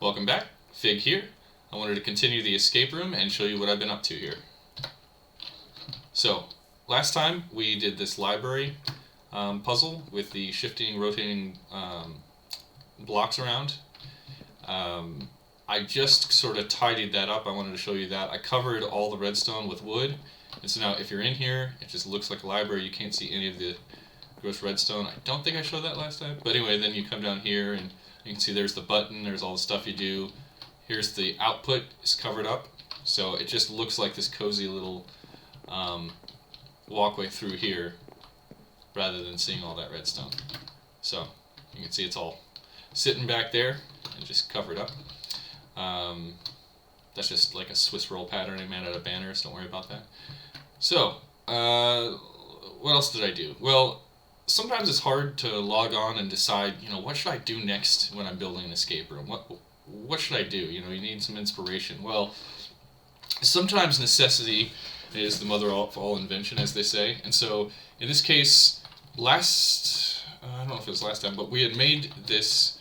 Welcome back, Fig here. I wanted to continue the escape room and show you what I've been up to here. So, last time we did this library puzzle with the shifting, rotating blocks around. I just sort of tidied that up. I wanted to show you that. I covered all the redstone with wood, and so now if you're in here, it just looks like a library. You can't see any of the gross redstone. I don't think I showed that last time, but anyway, then you come down here and you can see there's the button, there's all the stuff you do. Here's the output, is covered up, so it just looks like this cozy little walkway through here rather than seeing all that redstone. So you can see it's all sitting back there and just covered up. That's just like a Swiss roll pattern I made out of banners, don't worry about that. So, what else did I do? Well, sometimes it's hard to log on and decide, what should I do next when I'm building an escape room? What should I do? You need some inspiration. Well, sometimes necessity is the mother of all invention, as they say. And so, in this case, I don't know if it was last time, but we had made this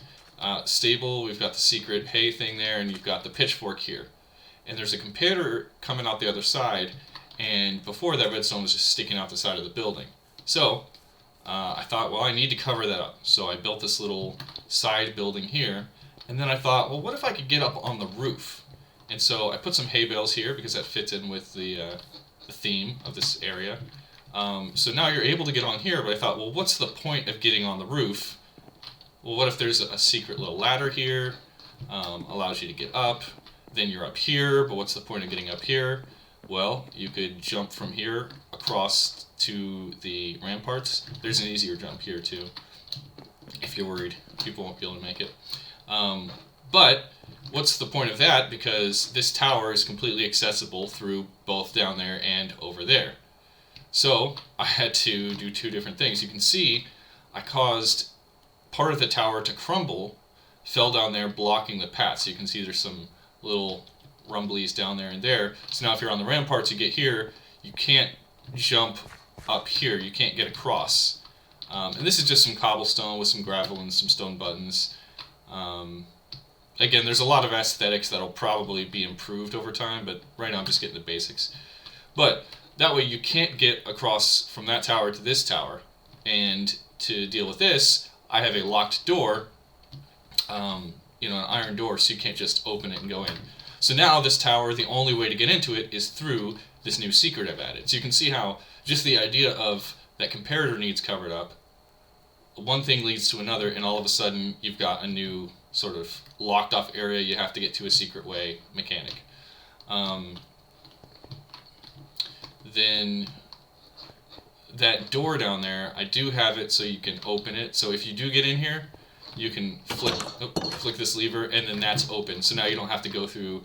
stable. We've got the secret hay thing there, and you've got the pitchfork here. And there's a competitor coming out the other side, and before that redstone was just sticking out the side of the building. So, I thought, well, I need to cover that up. So I built this little side building here, and then I thought, well, what if I could get up on the roof? And so I put some hay bales here because that fits in with the theme of this area. So now you're able to get on here, but I thought, well, what's the point of getting on the roof? Well, what if there's a secret little ladder here, allows you to get up, then you're up here, but what's the point of getting up here? Well, you could jump from here across to the ramparts. There's an easier jump here too, if you're worried people won't be able to make it. But what's the point of that? Because this tower is completely accessible through both down there and over there. So I had to do two different things. You can see I caused part of the tower to crumble, fell down there blocking the path. So you can see there's some little rumblies down there and there. So now if you're on the ramparts, you get here, you can't jump up here, you can't get across. And this is just some cobblestone with some gravel and some stone buttons. Again, there's a lot of aesthetics that'll probably be improved over time, but right now I'm just getting the basics. But that way you can't get across from that tower to this tower. And to deal with this, I have a locked door, an iron door, so you can't just open it and go in. So now this tower, the only way to get into it is through this new secret I've added. So you can see how just the idea of that comparator needs covered up, one thing leads to another, and all of a sudden you've got a new sort of locked off area you have to get to a secret way mechanic. Then that door down there, I do have it so you can open it. So if you do get in here, you can flick this lever, and then that's open. So now you don't have to go through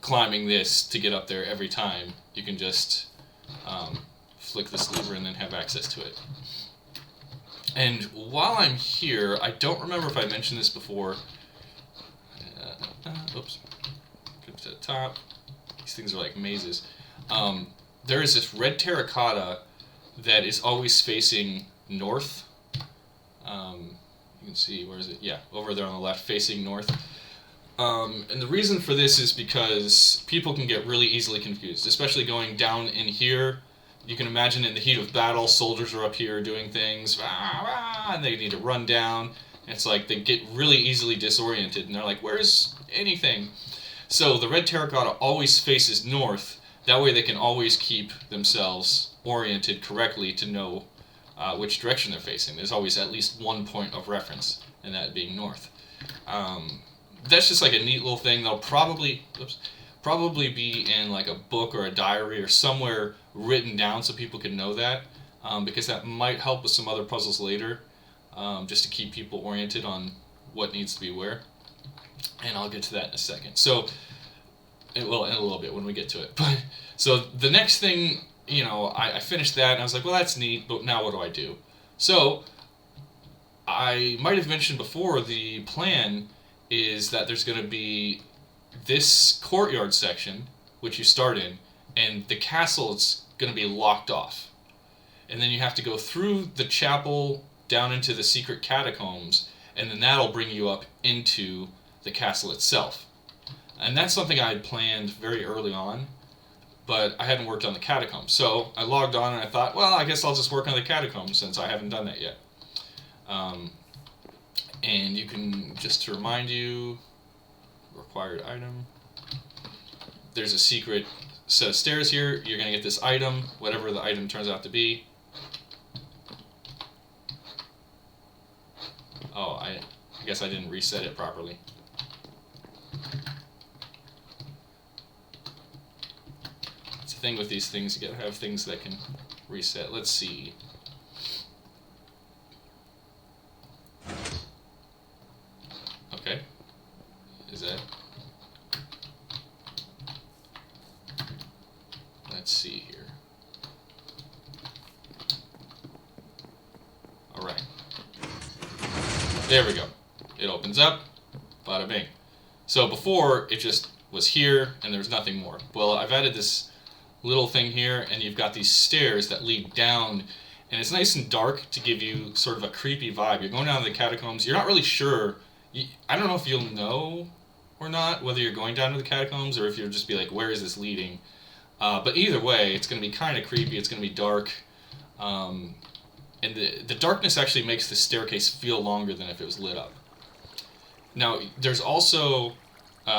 climbing this to get up there every time. You can just flick this lever and then have access to it. And while I'm here, I don't remember if I mentioned this before. Oops. Jump to the top. These things are like mazes. There is this red terracotta that is always facing north. You can see, where is it? Yeah, over there on the left, facing north. And the reason for this is because people can get really easily confused, especially going down in here. You can imagine in the heat of battle, soldiers are up here doing things, and they need to run down. And it's like they get really easily disoriented, and they're like, where's anything? So the red terracotta always faces north. That way they can always keep themselves oriented correctly to know which direction they're facing. There's always at least one point of reference, and that being north. That's just like a neat little thing. They'll probably be in like a book or a diary or somewhere written down so people can know that, because that might help with some other puzzles later, just to keep people oriented on what needs to be where. And I'll get to that in a second. So, well, in a little bit when we get to it. But so the next thing, I finished that and I was like, well, that's neat, but now what do I do? So I might have mentioned before, the plan is that there's going to be this courtyard section, which you start in, and the castle is going to be locked off. And then you have to go through the chapel down into the secret catacombs, and then that'll bring you up into the castle itself. And that's something I had planned very early on, but I hadn't worked on the Catacombs. So I logged on and I thought, well, I guess I'll just work on the Catacombs since I haven't done that yet. And you can, just to remind you, required item. There's a secret set of stairs here. You're going to get this item, whatever the item turns out to be. Oh, I guess I didn't reset it properly. It's the thing with these things, you gotta have things that can reset. Let's see. Okay. Is that... Let's see here. Alright. There we go. It opens up. Bada bing. So before, it just was here and there was nothing more. Well, I've added this little thing here, and you've got these stairs that lead down, and it's nice and dark to give you sort of a creepy vibe. You're going down to the catacombs. You're not really sure. I don't know if you'll know or not whether you're going down to the catacombs or if you'll just be like, where is this leading? But either way, it's going to be kind of creepy. It's going to be dark. And the darkness actually makes the staircase feel longer than if it was lit up. Now, there's also...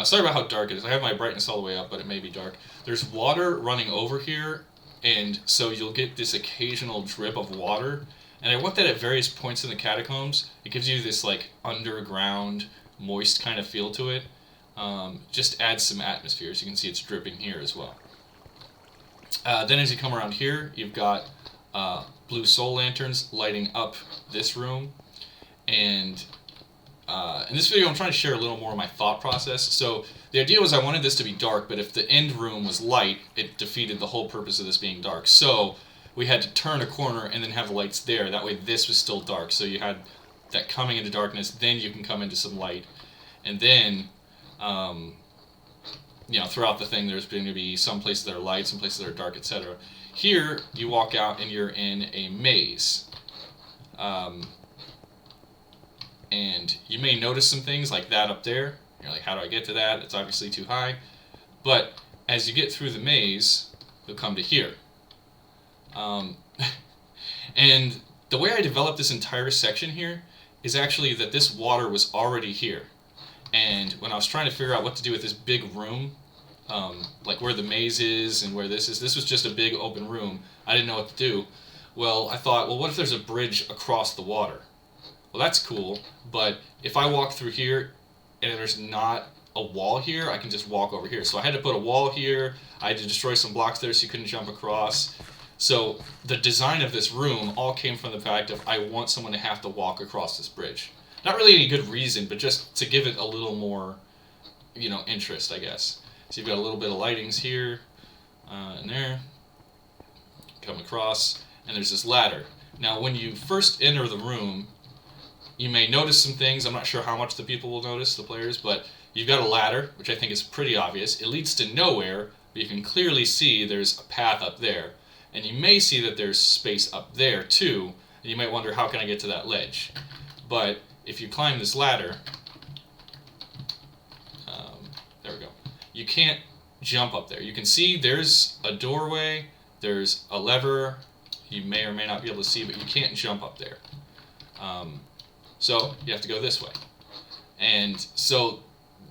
sorry about how dark it is. I have my brightness all the way up, but it may be dark. There's water running over here, and so you'll get this occasional drip of water. And I want that at various points in the catacombs. It gives you this like underground, moist kind of feel to it. Just adds some atmosphere. So you can see it's dripping here as well. Then as you come around here, you've got blue soul lanterns lighting up this room. And in this video I'm trying to share a little more of my thought process. So the idea was I wanted this to be dark, but if the end room was light, it defeated the whole purpose of this being dark. So we had to turn a corner and then have the lights there. That way this was still dark. So you had that coming into darkness, then you can come into some light. And then, you know, throughout the thing there's going to be some places that are light, some places that are dark, etc. Here, you walk out and you're in a maze. And you may notice some things like that up there. You're like, how do I get to that? It's obviously too high. But as you get through the maze, you'll come to here. And the way I developed this entire section here is actually that this water was already here. And when I was trying to figure out what to do with this big room, like where the maze is and where this was just a big open room. I didn't know what to do. Well, I thought, well, what if there's a bridge across the water? Well, that's cool, but if I walk through here and there's not a wall here, I can just walk over here. So I had to put a wall here. I had to destroy some blocks there so you couldn't jump across. So the design of this room all came from the fact of I want someone to have to walk across this bridge. Not really any good reason, but just to give it a little more, you know, interest, I guess. So you've got a little bit of lightings here and there. Come across, and there's this ladder. Now, when you first enter the room, you may notice some things. I'm not sure how much the people will notice, the players, but you've got a ladder, which I think is pretty obvious. It leads to nowhere, but you can clearly see there's a path up there. And you may see that there's space up there, too, and you might wonder, how can I get to that ledge? But if you climb this ladder, there we go, you can't jump up there. You can see there's a doorway, there's a lever, you may or may not be able to see, but you can't jump up there. So you have to go this way. And so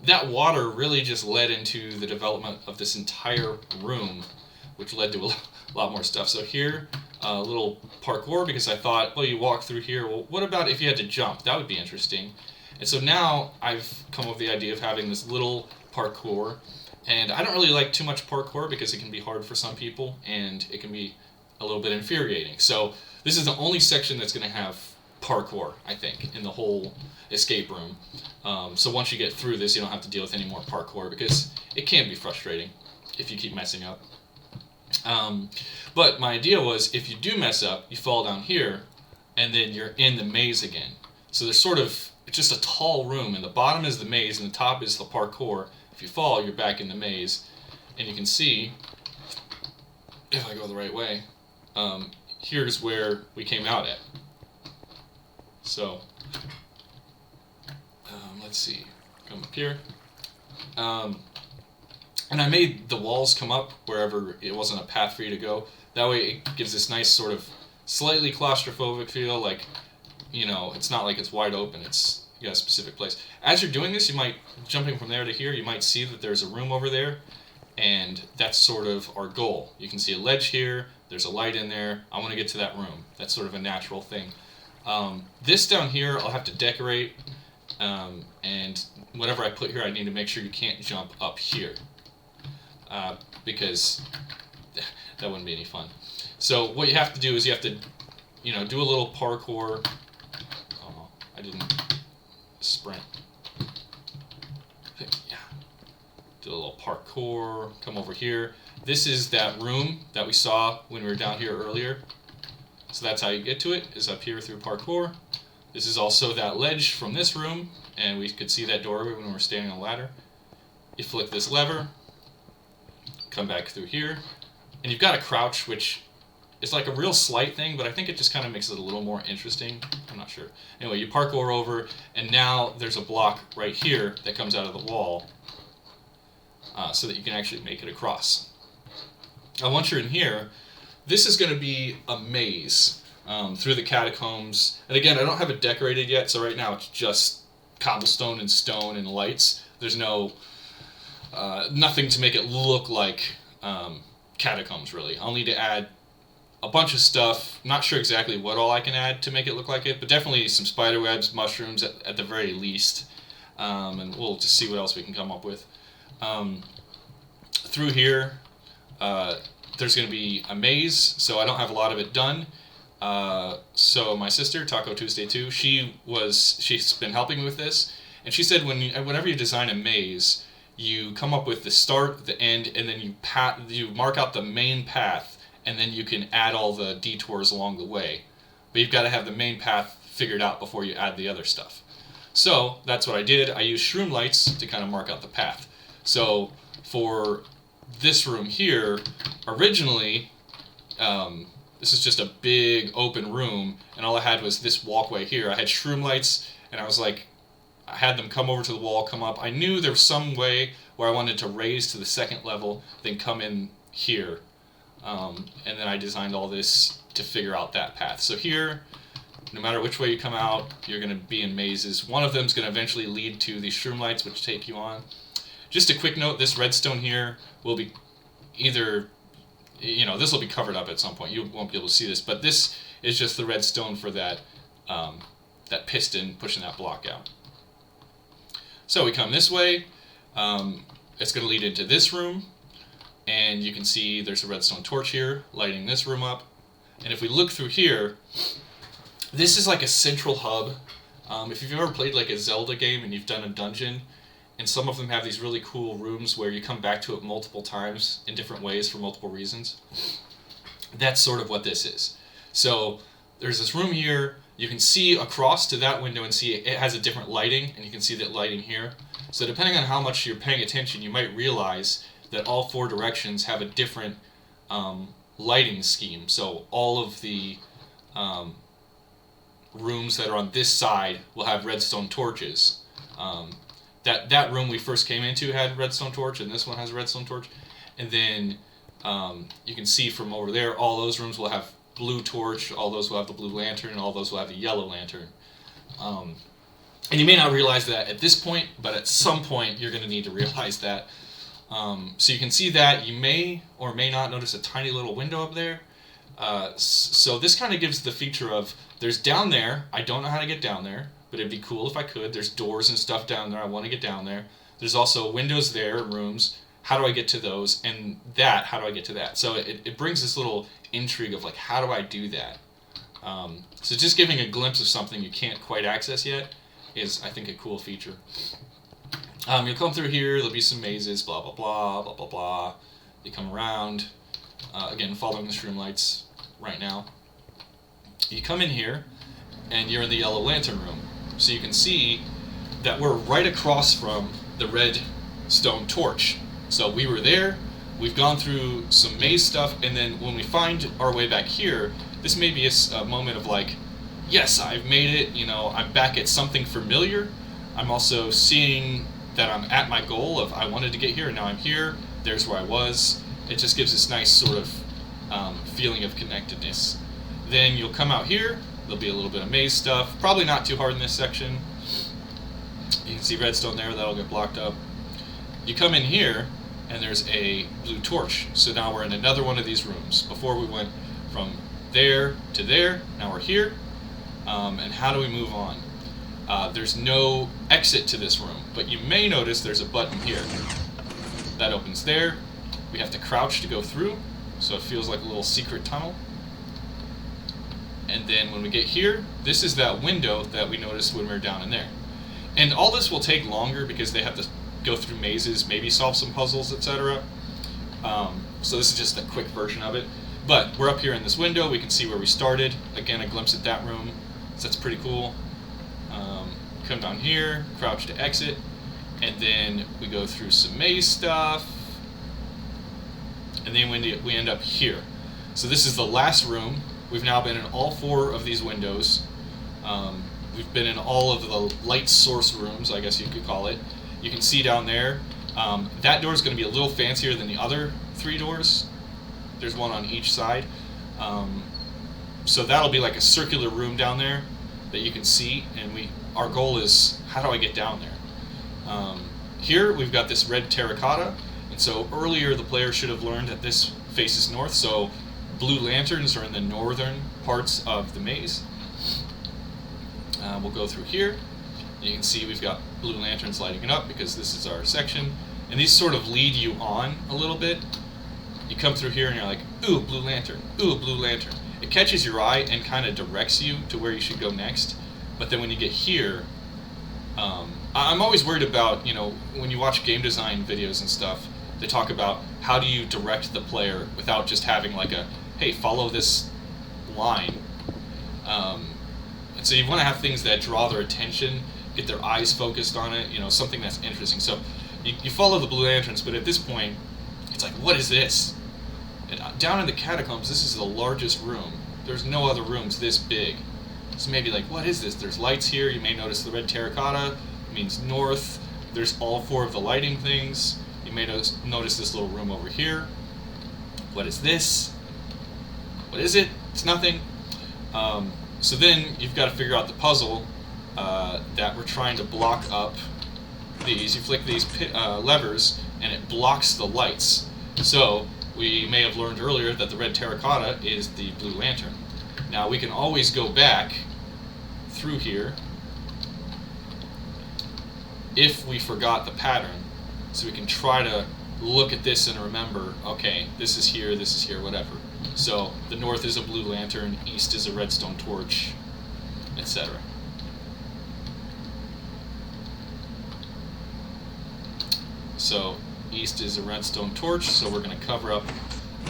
that water really just led into the development of this entire room, which led to a lot more stuff. So here, a little parkour, because I thought, well, you walk through here. Well, what about if you had to jump? That would be interesting. And so now I've come up with the idea of having this little parkour. And I don't really like too much parkour because it can be hard for some people, and it can be a little bit infuriating. So this is the only section that's going to have parkour, I think, in the whole escape room. So once you get through this, you don't have to deal with any more parkour because it can be frustrating if you keep messing up. But my idea was, if you do mess up, you fall down here, and then you're in the maze again. So there's sort of, it's just a tall room, and the bottom is the maze, and the top is the parkour. If you fall, you're back in the maze. And you can see, if I go the right way, here's where we came out at. So, let's see. come up here. And I made the walls come up wherever it wasn't a path for you to go. That way it gives this nice sort of slightly claustrophobic feel, like, you know, it's not like it's wide open, it's you got a specific place. As you're doing this, you might, jumping from there to here, you might see that there's a room over there, and that's sort of our goal. You can see a ledge here, there's a light in there, I want to get to that room. That's sort of a natural thing. This down here I'll have to decorate, and whatever I put here I need to make sure you can't jump up here, because that wouldn't be any fun. So what you have to do is you have to, you know, do a little parkour. Oh, I didn't sprint. Yeah. Do a little parkour, come over here. This is that room that we saw when we were down here earlier. So that's how you get to it, is up here through parkour. This is also that ledge from this room, and we could see that doorway when we were standing on the ladder. You flick this lever, come back through here, and you've got a crouch, which is like a real slight thing, but I think it just kind of makes it a little more interesting. I'm not sure. Anyway, you parkour over, and now there's a block right here that comes out of the wall, so that you can actually make it across. Now once you're in here, this is going to be a maze through the catacombs. And again, I don't have it decorated yet, so right now it's just cobblestone and stone and lights. There's no nothing to make it look like catacombs, really. I'll need to add a bunch of stuff. Not sure exactly what all I can add to make it look like it, but definitely some spider webs, mushrooms at the very least, and we'll just see what else we can come up with. Through here, there's going to be a maze, so I don't have a lot of it done. So my sister, Taco Tuesday 2, she's been helping me with this, and she said whenever you design a maze, you come up with the start, the end, and then you mark out the main path, and then you can add all the detours along the way. But you've got to have the main path figured out before you add the other stuff. So that's what I did. I used shroom lights to kind of mark out the path. So for this room here, originally, this is just a big open room, and all I had was this walkway here. I had shroom lights, and I was like, I had them come over to the wall, come up. I knew there was some way where I wanted to raise to the second level, then come in here. And then I designed all this to figure out that path. So here, no matter which way you come out, you're going to be in mazes. One of them is going to eventually lead to these shroom lights, which take you on. Just a quick note, this redstone here will be either, you know, this will be covered up at some point. You won't be able to see this, but this is just the redstone for that, that piston pushing that block out. So we come this way, it's going to lead into this room, and you can see there's a redstone torch here lighting this room up. And if we look through here, this is like a central hub. If you've ever played like a Zelda game and you've done a dungeon, and some of them have these really cool rooms where you come back to it multiple times in different ways for multiple reasons, that's sort of what this is. So there's this room here. You can see across to that window and see it has a different lighting, and you can see that lighting here. So depending on how much you're paying attention, you might realize that all four directions have a different lighting scheme. So all of the rooms that are on this side will have redstone torches. That room we first came into had redstone torch, and this one has a redstone torch. And then you can see from over there, all those rooms will have blue torch, all those will have the blue lantern, and all those will have the yellow lantern. And you may not realize that at this point, but at some point you're going to need to realize that. So you can see that. You may or may not notice a tiny little window up there. So this kind of gives the feature of, there's down there, I don't know how to get down there, but it'd be cool if I could. There's doors and stuff down there, I want to get down there. There's also windows there, rooms. How do I get to those? And that, how do I get to that? So it brings this little intrigue of like, how do I do that? So just giving a glimpse of something you can't quite access yet is, I think, a cool feature. You'll come through here, there'll be some mazes, blah, blah, blah, blah, blah, blah. You come around, again, following the shroom lights right now. You come in here, and you're in the yellow lantern room. So you can see that we're right across from the redstone torch. So we were there, we've gone through some maze stuff, and then when we find our way back here, this may be a moment of like, yes, I've made it, you know, I'm back at something familiar. I'm also seeing that I'm at my goal of I wanted to get here and now I'm here. There's where I was. It just gives this nice sort of feeling of connectedness. Then you'll come out here. There'll be a little bit of maze stuff. Probably not too hard in this section. You can see redstone there. That'll get blocked up. You come in here, and there's a blue torch. So now we're in another one of these rooms. Before we went from there to there. Now we're here. And how do we move on? There's no exit to this room, but you may notice there's a button here. That opens there. We have to crouch to go through, so it feels like a little secret tunnel. And then when we get here, this is that window that we noticed when we were down in there. And all this will take longer because they have to go through mazes, maybe solve some puzzles, etc. So this is just a quick version of it. But we're up here in this window. We can see where we started. Again, a glimpse at that room. So that's pretty cool. Come down here, crouch to exit, and then we go through some maze stuff. And then we end up here. So this is the last room. We've now been in all 4 of these windows. We've been in all of the light source rooms, I guess you could call it. You can see down there, that door is going to be a little fancier than the other 3 doors. There's one on each side. So that'll be like a circular room down there that you can see, and our goal is, how do I get down there? Here we've got this red terracotta, and so earlier the player should have learned that this faces north, so blue lanterns are in the northern parts of the maze. We'll go through here. You can see we've got blue lanterns lighting it up because this is our section, and these sort of lead you on a little bit. You come through here and you're like, ooh, blue lantern, ooh, blue lantern. It catches your eye and kind of directs you to where you should go next. But then when you get here, I'm always worried about, when you watch game design videos and stuff, they talk about how do you direct the player without just having like a, hey, follow this line. And so you want to have things that draw their attention, get their eyes focused on it, something that's interesting. So you follow the blue lanterns, but at this point, it's like, what is this? And down in the catacombs, this is the largest room. There's no other rooms this big. So maybe like, what is this? There's lights here. You may notice the red terracotta. It means north. There's all 4 of the lighting things. You may notice this little room over here. What is this? What is it? It's nothing. So then you've got to figure out the puzzle that we're trying to block up these. You flick these levers, and it blocks the lights. So we may have learned earlier that the red terracotta is the blue lantern. Now we can always go back through here if we forgot the pattern. So we can try to look at this and remember, okay, this is here, whatever. So the north is a blue lantern, east is a redstone torch, etc. So east is a redstone torch, so we're going to cover up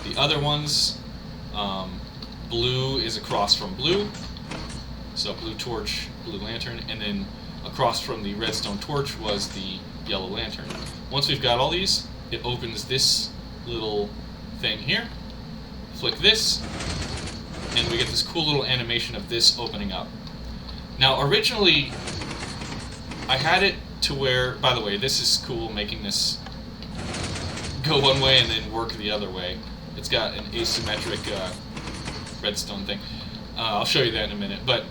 the other ones. Blue is across from blue, so blue torch, blue lantern, and then across from the redstone torch was the yellow lantern. Once we've got all these, it opens this little thing here. Flick this, and we get this cool little animation of this opening up. Now originally, I had it to where, by the way, this is cool, making this go one way and then work the other way. It's got an asymmetric redstone thing. I'll show you that in a minute. But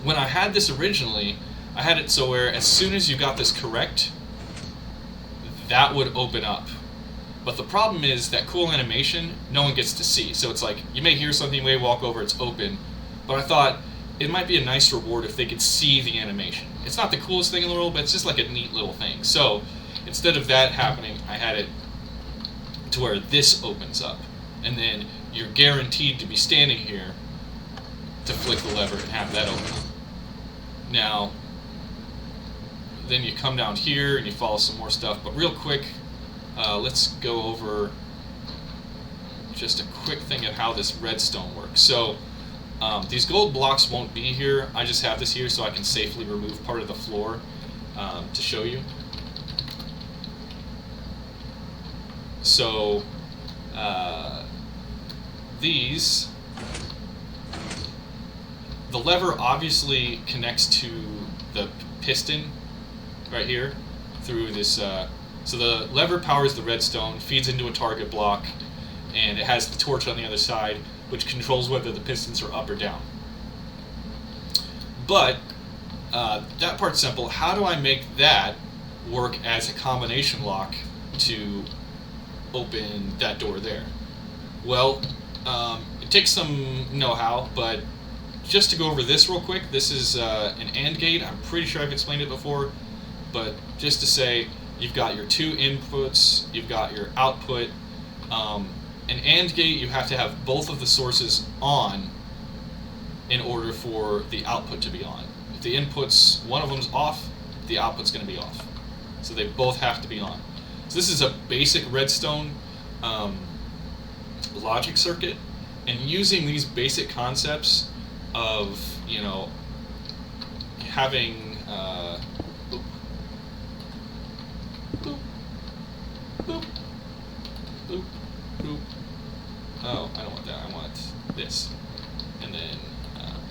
when I had this originally, I had it so where as soon as you got this correct, that would open up. But the problem is that cool animation, no one gets to see. So it's like, you may hear something, you may walk over, it's open. But I thought it might be a nice reward if they could see the animation. It's not the coolest thing in the world, but it's just like a neat little thing. So instead of that happening, I had it to where this opens up. And then you're guaranteed to be standing here to flick the lever and have that open up. Now, then you come down here and you follow some more stuff. But real quick, let's go over just a quick thing of how this redstone works. So these gold blocks won't be here. I just have this here so I can safely remove part of the floor to show you. So these, the lever obviously connects to the piston right here through this. So the lever powers the redstone, feeds into a target block, and it has the torch on the other side, which controls whether the pistons are up or down. But that part's simple. How do I make that work as a combination lock to open that door there? Well, it takes some know-how, but just to go over this real quick, this is an AND gate. I'm pretty sure I've explained it before, but just to say, you've got your two inputs, you've got your output. An AND gate, you have to have both of the sources on in order for the output to be on. If the inputs, one of them's off, the output's going to be off. So they both have to be on. So this is a basic redstone logic circuit, and using these basic concepts of, you know, having boop, boop, boop, boop, boop. Oh, I don't want that. I want this, and then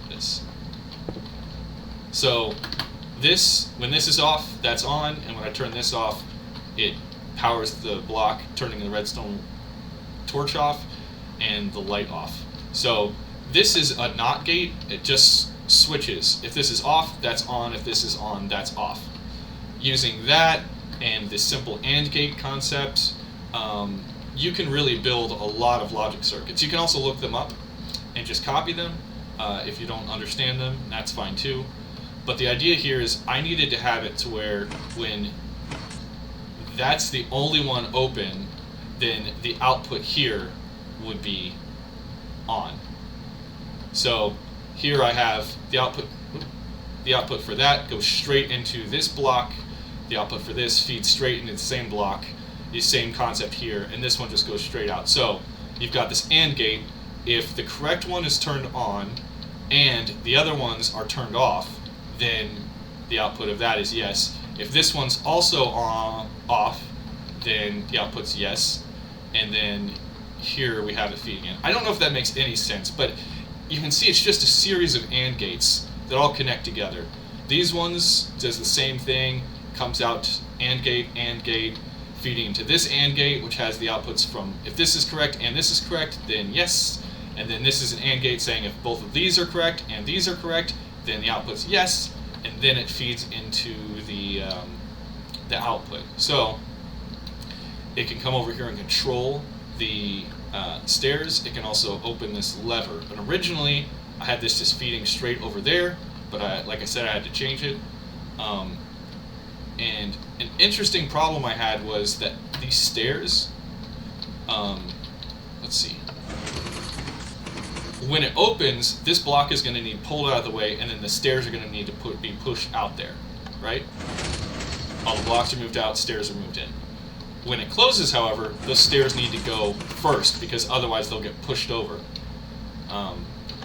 this. So this, when this is off, that's on, and when I turn this off, it powers the block, turning the redstone torch off and the light off. So this is a NOT gate. It just switches. If this is off, that's on. If this is on, that's off. Using that and this simple AND gate concept, you can really build a lot of logic circuits. You can also look them up and just copy them. If you don't understand them, that's fine too. But the idea here is I needed to have it to where when that's the only one open, then the output here would be on. So here I have the output. The output for that goes straight into this block. The output for this feeds straight into the same block. The same concept here, and this one just goes straight out. So you've got this AND gate. If the correct one is turned on and the other ones are turned off, then the output of that is yes. If this one's also off, then the output's yes. And then here we have it feeding in. I don't know if that makes any sense, but you can see it's just a series of AND gates that all connect together. These ones does the same thing, comes out AND gate, feeding into this AND gate, which has the outputs from, if this is correct and this is correct, then yes. And then this is an AND gate saying if both of these are correct and these are correct, then the output's yes, and then it feeds into the output. So it can come over here and control the stairs. It can also open this lever. But originally, I had this just feeding straight over there, but like I said, I had to change it. And an interesting problem I had was that these stairs, let's see, when it opens, this block is going to need pulled out of the way, and then the stairs are going to need to be pushed out there, right? All the blocks are moved out, stairs are moved in. When it closes, however, those stairs need to go first, because otherwise they'll get pushed over.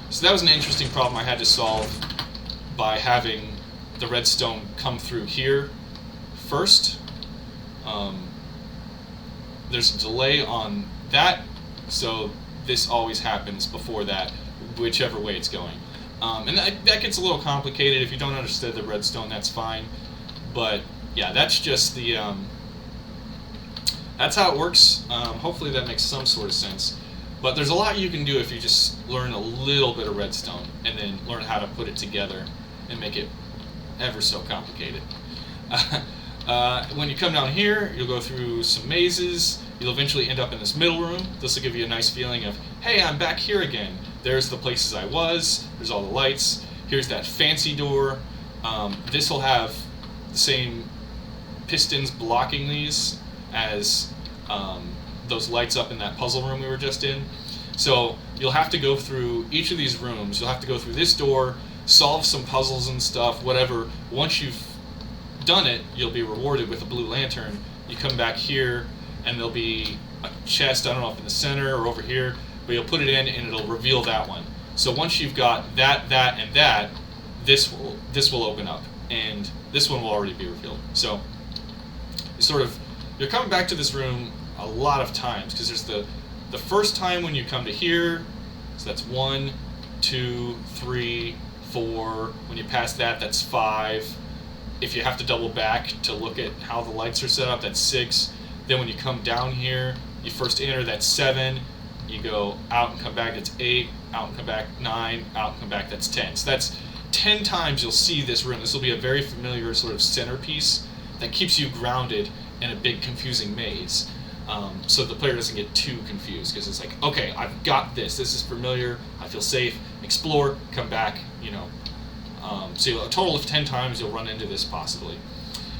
So that was an interesting problem I had to solve by having the redstone come through here first. There's a delay on that, so this always happens before that, whichever way it's going. And that gets a little complicated. If you don't understand the redstone, that's fine. But yeah, that's just the that's how it works. Hopefully that makes some sort of sense. But there's a lot you can do if you just learn a little bit of redstone and then learn how to put it together and make it ever so complicated. When you come down here, you'll go through some mazes. You'll eventually end up in this middle room. This will give you a nice feeling of, hey, I'm back here again. There's the places I was. There's all the lights. Here's that fancy door. This will have the same pistons blocking these as those lights up in that puzzle room we were just in. So you'll have to go through each of these rooms. You'll have to go through this door, solve some puzzles and stuff, whatever. Once you've done it, you'll be rewarded with a blue lantern. You come back here, and there'll be a chest, I don't know if in the center or over here, but you'll put it in and it'll reveal that one. So once you've got that, and that, this will open up, and this one will already be revealed. So you're coming back to this room a lot of times, because there's the first time when you come to here, so that's 1, 2, 3, 4. When you pass that, that's 5. if you have to double back to look at how the lights are set up, that's 6. Then when you come down here, you first enter, that's 7. You go out and come back, that's 8. Out and come back, 9. Out and come back, that's 10. So that's 10 times you'll see this room. This will be a very familiar sort of centerpiece that keeps you grounded in a big confusing maze. So the player doesn't get too confused, because it's like, okay, I've got this. This is familiar. I feel safe. Explore, come back, you know. So a total of 10 times you'll run into this possibly.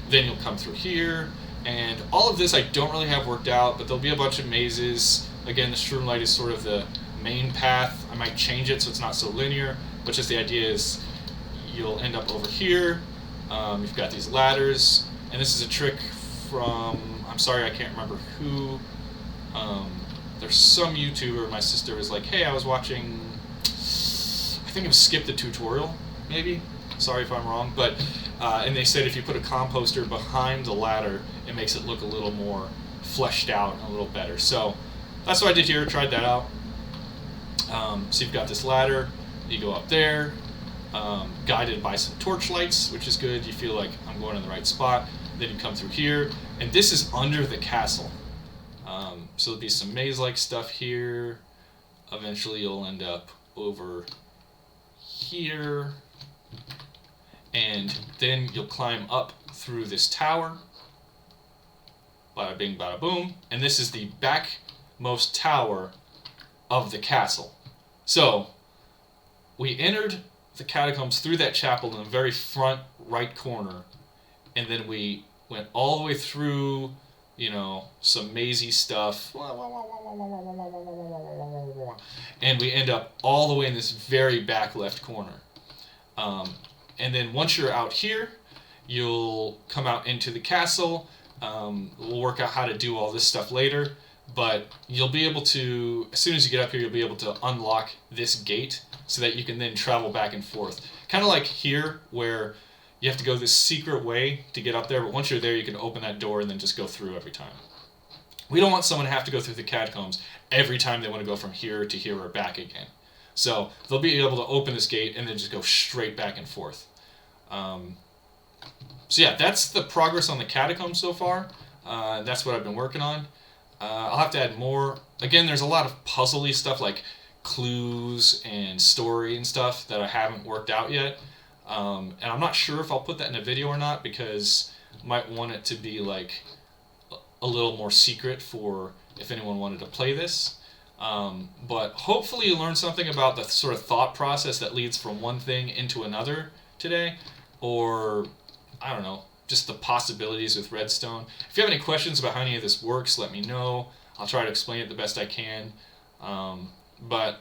Then you'll come through here, and all of this I don't really have worked out, but there'll be a bunch of mazes. Again, the shroom light is sort of the main path. I might change it so it's not so linear, but just the idea is you'll end up over here. You've got these ladders, and this is a trick from, I'm sorry, I can't remember who. There's some YouTuber. My sister was like, hey, I was watching, I think it was Skip the Tutorial, maybe. Sorry if I'm wrong, but and they said if you put a composter behind the ladder, it makes it look a little more fleshed out and a little better. So that's what I did here. Tried that out. So you've got this ladder. You go up there, guided by some torch lights, which is good. You feel like I'm going in the right spot. Then you come through here, and this is under the castle. So there'll be some maze-like stuff here. Eventually you'll end up over here, and then you'll climb up through this tower. Bada bing, bada boom. And this is the backmost tower of the castle. So we entered the catacombs through that chapel in the very front right corner, and then we went all the way through, you know, some mazy stuff, and we end up all the way in this very back left corner. And then once you're out here, you'll come out into the castle. We'll work out how to do all this stuff later, but you'll be able to, as soon as you get up here, you'll be able to unlock this gate so that you can then travel back and forth. Kind of like here, where you have to go this secret way to get up there, but once you're there, you can open that door and then just go through every time. We don't want someone to have to go through the catacombs every time they want to go from here to here or back again. So they'll be able to open this gate and then just go straight back and forth. So yeah, that's the progress on the catacombs so far. That's what I've been working on. I'll have to add more. Again, there's a lot of puzzly stuff like clues and story and stuff that I haven't worked out yet. And I'm not sure if I'll put that in a video or not, because I might want it to be like a little more secret for if anyone wanted to play this. But hopefully you learned something about the sort of thought process that leads from one thing into another today, or I don't know, just the possibilities with Redstone. If you have any questions about how any of this works, let me know. I'll try to explain it the best I can. But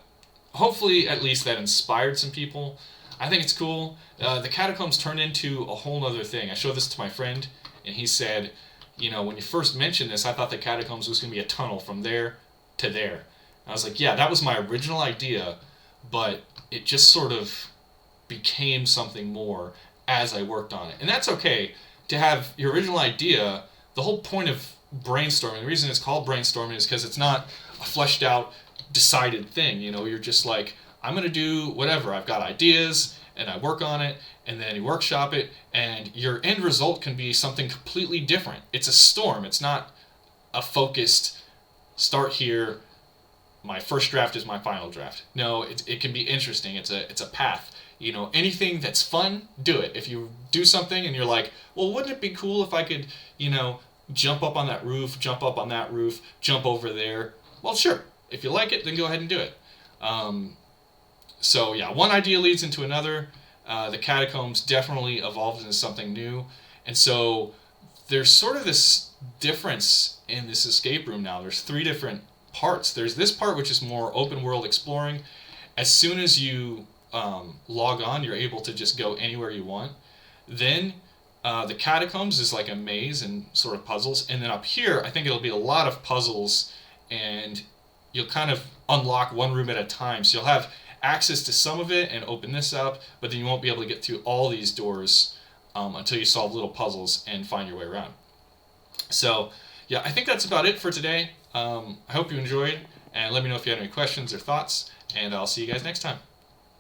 hopefully at least that inspired some people. I think it's cool. The catacombs turned into a whole other thing. I showed this to my friend, and he said, you know, when you first mentioned this, I thought the catacombs was going to be a tunnel from there to there. And I was like, yeah, that was my original idea, but it just sort of became something more as I worked on it. And that's okay to have your original idea. The whole point of brainstorming, the reason it's called brainstorming is because it's not a fleshed out, decided thing. You know, you're just like, I'm going to do whatever. I've got ideas, and I work on it, and then you workshop it, and your end result can be something completely different. It's a storm. It's not a focused, start here, my first draft is my final draft. No, it can be interesting. It's a path. You know, anything that's fun, do it. If you do something and you're like, well, wouldn't it be cool if I could, you know, jump up on that roof, jump up on that roof, jump over there? Well, sure. If you like it, then go ahead and do it. So yeah, one idea leads into another. The catacombs definitely evolved into something new. And so there's sort of this difference in this escape room now. There's 3 different parts. There's this part which is more open world exploring. As soon as you log on, you're able to just go anywhere you want. Then the catacombs is like a maze and sort of puzzles. And then up here, I think it'll be a lot of puzzles, and you'll kind of unlock one room at a time. So you'll have access to some of it and open this up, but then you won't be able to get through all these doors until you solve little puzzles and find your way around. So yeah, I think that's about it for today. I hope you enjoyed, and let me know if you have any questions or thoughts, and I'll see you guys next time.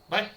Bye.